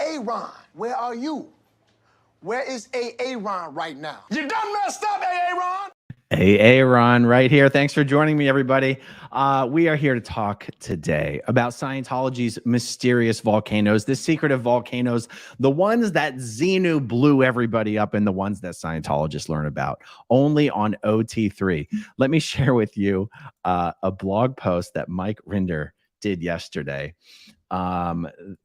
Aaron? Where are you? Where is Aaron right now? You done messed up, Aaron! Aaron, right here. Thanks for joining me, everybody. We are here to talk today about Scientology's mysterious volcanoes, the secretive volcanoes, the ones that Xenu blew everybody up, and the ones that Scientologists learn about only on OT3. Let me share with you a blog post that Mike Rinder did yesterday.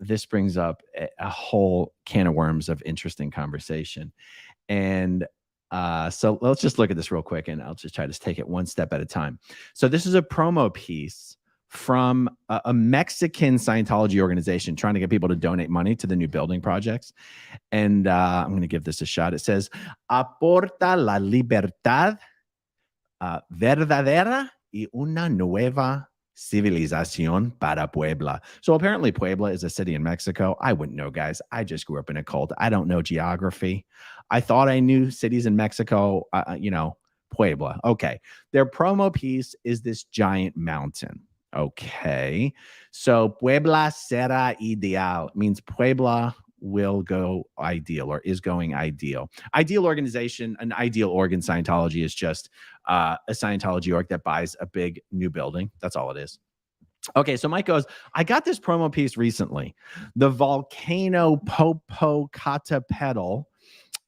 This brings up a whole can of worms of interesting conversation. And so let's just look at this real quick, and I'll just try to take it one step at a time. So this is a promo piece from a Mexican Scientology organization trying to get people to donate money to the new building projects. And I'm going to give this a shot. It says, aporta la libertad verdadera y una nueva civilización para Puebla. So apparently Puebla is a city in Mexico. I wouldn't know, guys. I just grew up in a cult. I don't know geography. I thought I knew cities in Mexico, Puebla. Okay. Their promo piece is this giant mountain. Okay. So Puebla será ideal. It means Puebla will go ideal, or is going ideal. Ideal organization, an ideal organ. Scientology is just a Scientology org that buys a big new building. That's all it is. Okay, so Mike goes, I got this promo piece recently. The Volcano Popocatépetl,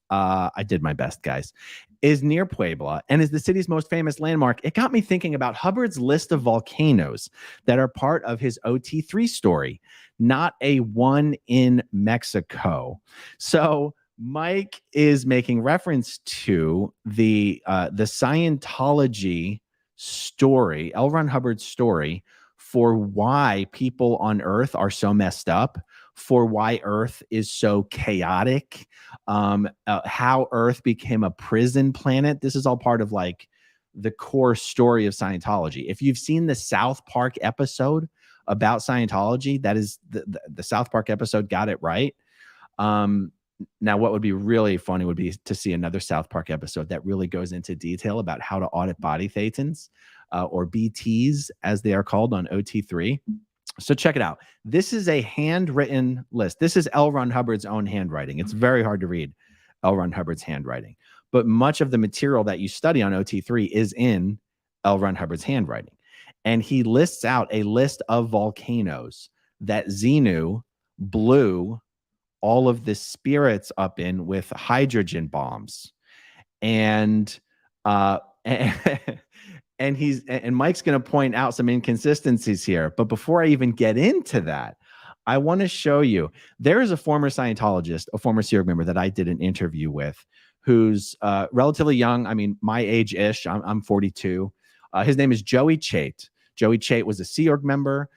I did my best, guys, is near Puebla and is the city's most famous landmark. It got me thinking about Hubbard's list of volcanoes that are part of his OT3 story, not a one in Mexico. So Mike is making reference to the Scientology story, L. Ron Hubbard's story, for why people on Earth are so messed up, for why Earth is so chaotic, how Earth became a prison planet. This is all part of like the core story of Scientology. If you've seen the South Park episode about Scientology, that is the South Park episode got it right. Now, what would be really funny would be to see another South Park episode that really goes into detail about how to audit body thetans, or BTs, as they are called on OT3. So check it out. This is a handwritten list. This is L. Ron Hubbard's own handwriting. It's very hard to read L. Ron Hubbard's handwriting, but much of the material that you study on OT3 is in L. Ron Hubbard's handwriting. And he lists out a list of volcanoes that Xenu blew all of the spirits up in with hydrogen bombs. And and Mike's going to point out some inconsistencies here. But before I even get into that, I want to show you, there is a former Scientologist, a former Sea Org member that I did an interview with, who's relatively young. I mean, my age-ish. I'm 42. His name is Joey Chait. Joey Chait was a Sea Org member.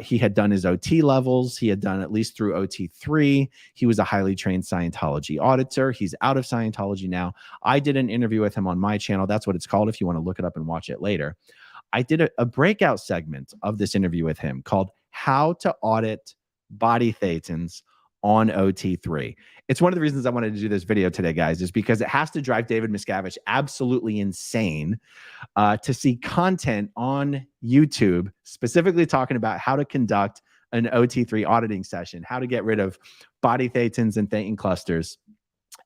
He had done his OT levels. He had done at least through OT3. He was a highly trained Scientology auditor. He's out of Scientology now. I did an interview with him on my channel. That's what it's called if you want to look it up and watch it later. I did a breakout segment of this interview with him called How to Audit Body Thetans on OT3. It's one of the reasons I wanted to do this video today, guys, is because it has to drive David Miscavige absolutely insane to see content on YouTube specifically talking about how to conduct an OT3 auditing session, how to get rid of body thetans and thetan clusters.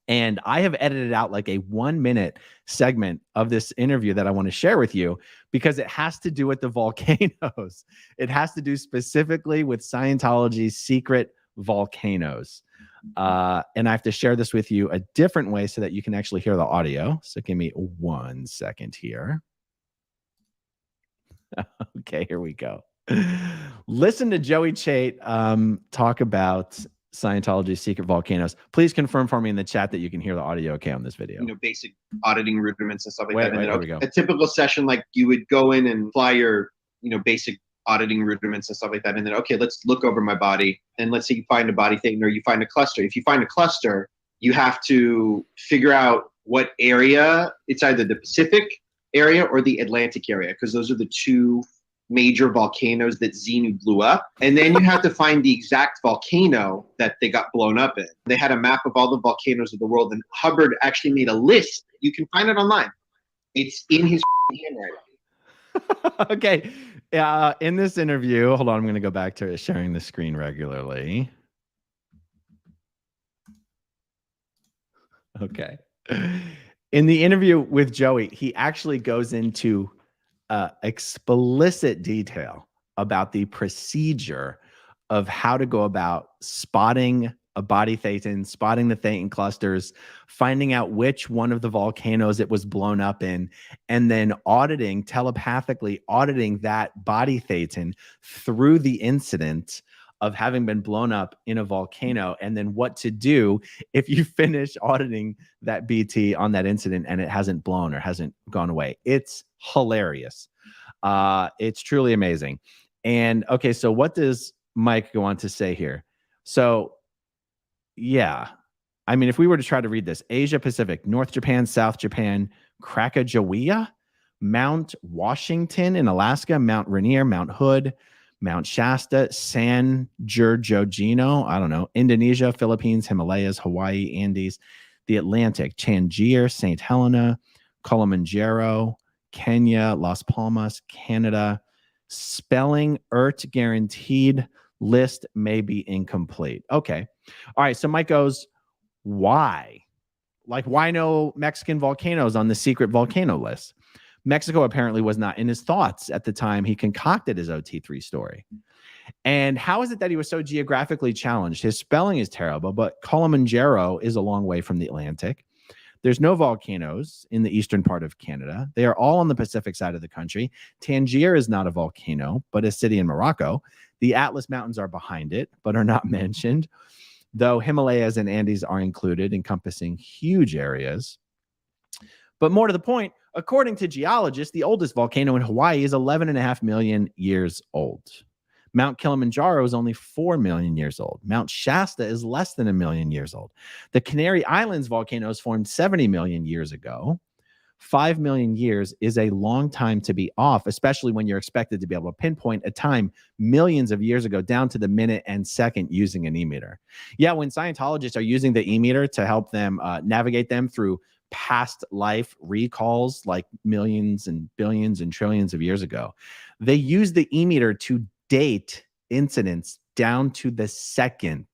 And I have edited out like a 1-minute segment of this interview that I want to share with you because it has to do with the volcanoes. It has to do specifically with Scientology's secret volcanoes. And I have to share this with you a different way so that you can actually hear the audio. So give me 1 second here. Okay, here we go. Listen to Joey Chait talk about Scientology's secret volcanoes. Please confirm for me in the chat that you can hear the audio okay on this video. You know, basic auditing rudiments and stuff like that. And There we go. A typical session, like you would go in and fly your, basic auditing rudiments and stuff like that. And then, okay, let's look over my body. And let's say you find a body thing or you find a cluster. If you find a cluster, you have to figure out what area. It's either the Pacific area or the Atlantic area, because those are the two major volcanoes that Xenu blew up. And then you have to find the exact volcano that they got blown up in. They had a map of all the volcanoes of the world, and Hubbard actually made a list. You can find it online. It's in his handwriting. Okay. In this interview, hold on, I'm going to go back to sharing the screen regularly. Okay. In the interview with Joey, he actually goes into explicit detail about the procedure of how to go about spotting a body thetan, spotting the thetan clusters, finding out which one of the volcanoes it was blown up in, and then telepathically auditing that body thetan through the incident of having been blown up in a volcano, and then what to do if you finish auditing that BT on that incident and it hasn't blown or hasn't gone away. It's hilarious. It's truly amazing. And okay, so what does Mike go on to say here? So, yeah, I mean, if we were to try to read this, Asia Pacific, North Japan, South Japan, Krakatoa, Mount Washington in Alaska, Mount Rainier, Mount Hood, Mount Shasta, San Giorgio, I don't know, Indonesia, Philippines, Himalayas, Hawaii, Andes, the Atlantic, Tangier, St. Helena, Kilimanjaro, Kenya, Las Palmas, Canada. Spelling ERT guaranteed. List may be incomplete. Okay. All right. So Mike goes, why? Like, why no Mexican volcanoes on the secret volcano list? Mexico apparently was not in his thoughts at the time he concocted his OT3 story. And how is it that he was so geographically challenged? His spelling is terrible, but Kilimanjaro is a long way from the Atlantic. There's no volcanoes in the eastern part of Canada. They are all on the Pacific side of the country. Tangier is not a volcano, but a city in Morocco. The Atlas Mountains are behind it, but are not mentioned, though Himalayas and Andes are included, encompassing huge areas. But more to the point, according to geologists, the oldest volcano in Hawaii is 11.5 million years old. Mount Kilimanjaro is only 4 million years old. Mount Shasta is less than 1 million years old. The Canary Islands volcanoes formed 70 million years ago. 5 million years is a long time to be off, especially when you're expected to be able to pinpoint a time millions of years ago down to the minute and second using an e-meter. Yeah, when Scientologists are using the e-meter to help them navigate them through past life recalls like millions and billions and trillions of years ago, they use the e-meter to date incidents down to the second.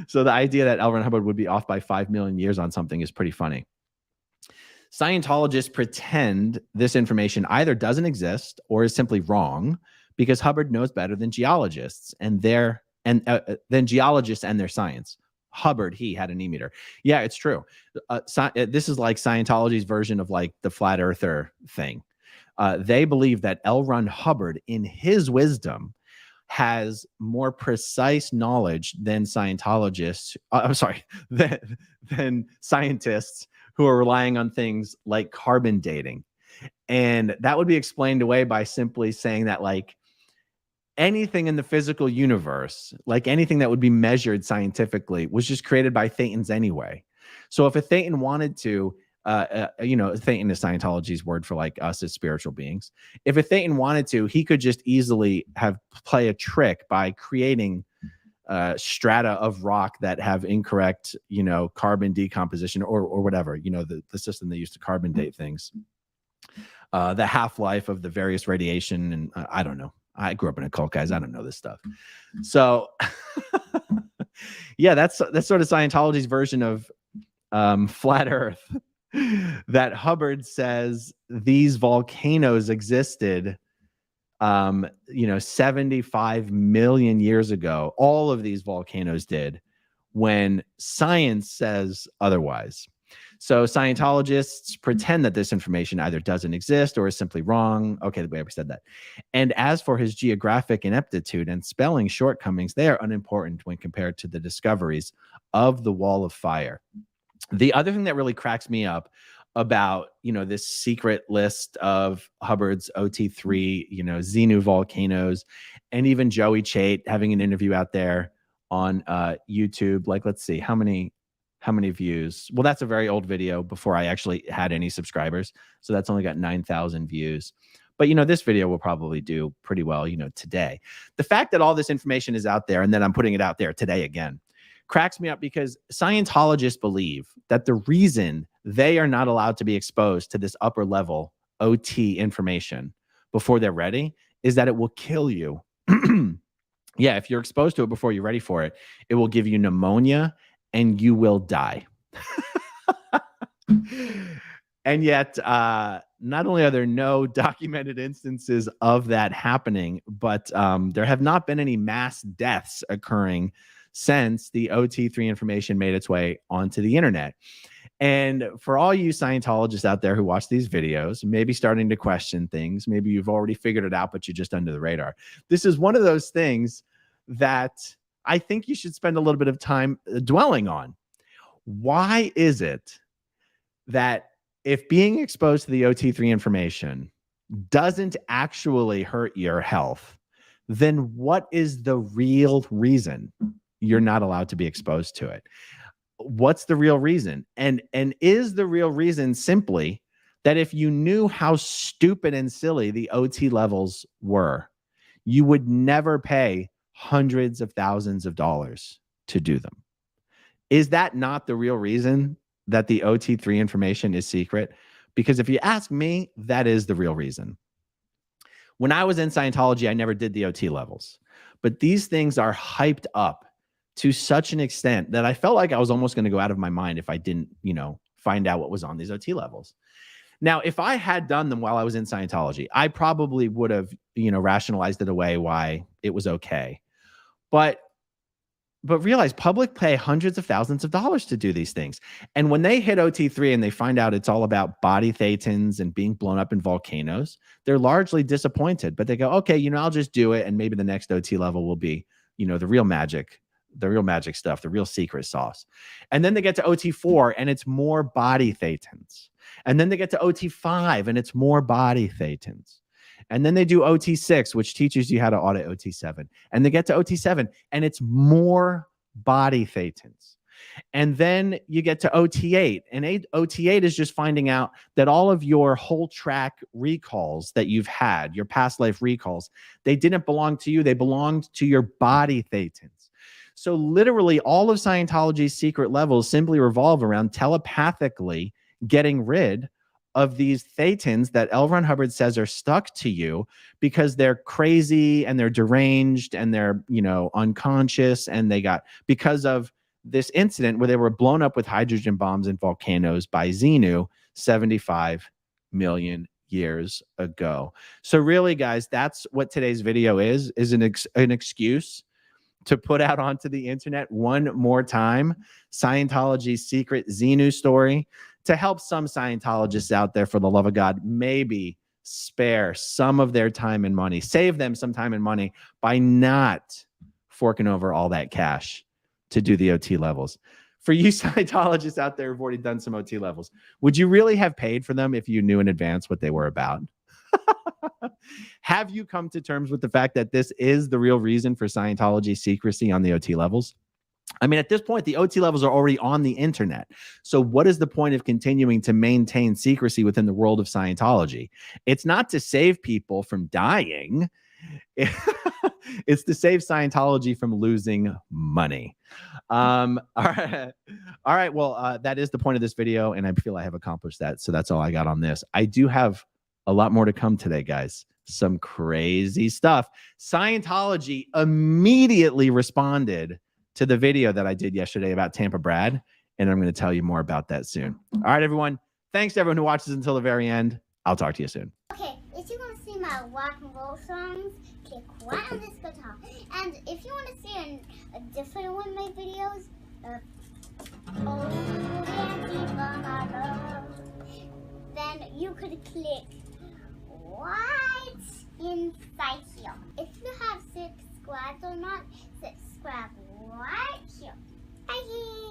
So the idea that L. Ron Hubbard would be off by 5 million years on something is pretty funny. Scientologists pretend this information either doesn't exist or is simply wrong because Hubbard knows better than geologists and their science. Hubbard, he had an e-meter. Yeah, it's true. This is like Scientology's version of like the flat earther thing. They believe that L. Ron Hubbard, in his wisdom, has more precise knowledge than Scientologists. Than scientists who are relying on things like carbon dating. And that would be explained away by simply saying that, like, anything in the physical universe, like anything that would be measured scientifically, was just created by thetans anyway. So if a thetan wanted to, thetan is Scientology's word for like us as spiritual beings. If a thetan wanted to, he could just easily play a trick by creating strata of rock that have incorrect, carbon decomposition or whatever, the system they use to carbon date things, the half-life of the various radiation. And I don't know. I grew up in a cult, guys. I don't know this stuff. So yeah, that's sort of Scientology's version of flat Earth. That Hubbard says these volcanoes existed 75 million years ago. All of these volcanoes did, when science says otherwise. So Scientologists pretend that this information either doesn't exist or is simply wrong. Okay, we already said that. And as for his geographic ineptitude and spelling shortcomings, they are unimportant when compared to the discoveries of the Wall of Fire. The other thing that really cracks me up about, this secret list of Hubbard's OT3, Xenu volcanoes, and even Joey Chait having an interview out there on YouTube. Like, let's see, how many views? Well, that's a very old video before I actually had any subscribers. So that's only got 9,000 views. But, this video will probably do pretty well, today. The fact that all this information is out there and then I'm putting it out there today again cracks me up, because Scientologists believe that the reason they are not allowed to be exposed to this upper level OT information before they're ready is that it will kill you. Yeah, if you're exposed to it before you're ready for it, it will give you pneumonia and you will die. And yet, not only are there no documented instances of that happening, but there have not been any mass deaths occurring since the OT3 information made its way onto the internet. And for all you Scientologists out there who watch these videos, maybe starting to question things, maybe you've already figured it out, but you're just under the radar. This is one of those things that I think you should spend a little bit of time dwelling on. Why is it that if being exposed to the OT3 information doesn't actually hurt your health, then what is the real reason you're not allowed to be exposed to it? What's the real reason? And is the real reason simply that if you knew how stupid and silly the OT levels were, you would never pay hundreds of thousands of dollars to do them? Is that not the real reason that the OT3 information is secret? Because if you ask me, that is the real reason. When I was in Scientology, I never did the OT levels, but these things are hyped up to such an extent that I felt like I was almost going to go out of my mind if I didn't, find out what was on these OT levels. Now, if I had done them while I was in Scientology, I probably would have, rationalized it away why it was okay. But realize public pay hundreds of thousands of dollars to do these things. And when they hit OT3 and they find out it's all about body thetans and being blown up in volcanoes, they're largely disappointed. But they go, okay, I'll just do it. And maybe the next OT level will be, the real magic stuff, the real secret sauce. And then they get to OT4 and it's more body thetans. And then they get to OT5 and it's more body thetans. And then they do OT6, which teaches you how to audit OT7. And they get to OT7 and it's more body thetans. And then you get to OT8, and OT8 is just finding out that all of your whole track recalls that you've had, your past life recalls, they didn't belong to you. They belonged to your body thetans. So literally all of Scientology's secret levels simply revolve around telepathically getting rid of these thetans that L. Ron Hubbard says are stuck to you because they're crazy and they're deranged and they're, unconscious, and because of this incident where they were blown up with hydrogen bombs and volcanoes by Xenu 75 million years ago. So really, guys, that's what today's video is an excuse to put out onto the internet one more time Scientology's secret Xenu story, to help some Scientologists out there, for the love of God, maybe spare some of their time and money, save them some time and money by not forking over all that cash to do the OT levels. For you Scientologists out there who've already done some OT levels, would you really have paid for them if you knew in advance what they were about? Have you come to terms with the fact that this is the real reason for Scientology secrecy on the OT levels? I mean, at this point, the OT levels are already on the internet. So what is the point of continuing to maintain secrecy within the world of Scientology? It's not to save people from dying. It's to save Scientology from losing money. All right. Well, that is the point of this video, and I feel I have accomplished that. So that's all I got on this. I do have a lot more to come today, guys. Some crazy stuff. Scientology immediately responded to the video that I did yesterday about Tampa Brad, and I'm going to tell you more about that soon. All right, everyone. Thanks to everyone who watches until the very end. I'll talk to you soon. Okay, if you want to see my rock and roll songs, click right on this guitar. And if you want to see a different one of my videos, then you could click right inside here. If you have subscribed or not, subscribe right here. Bye.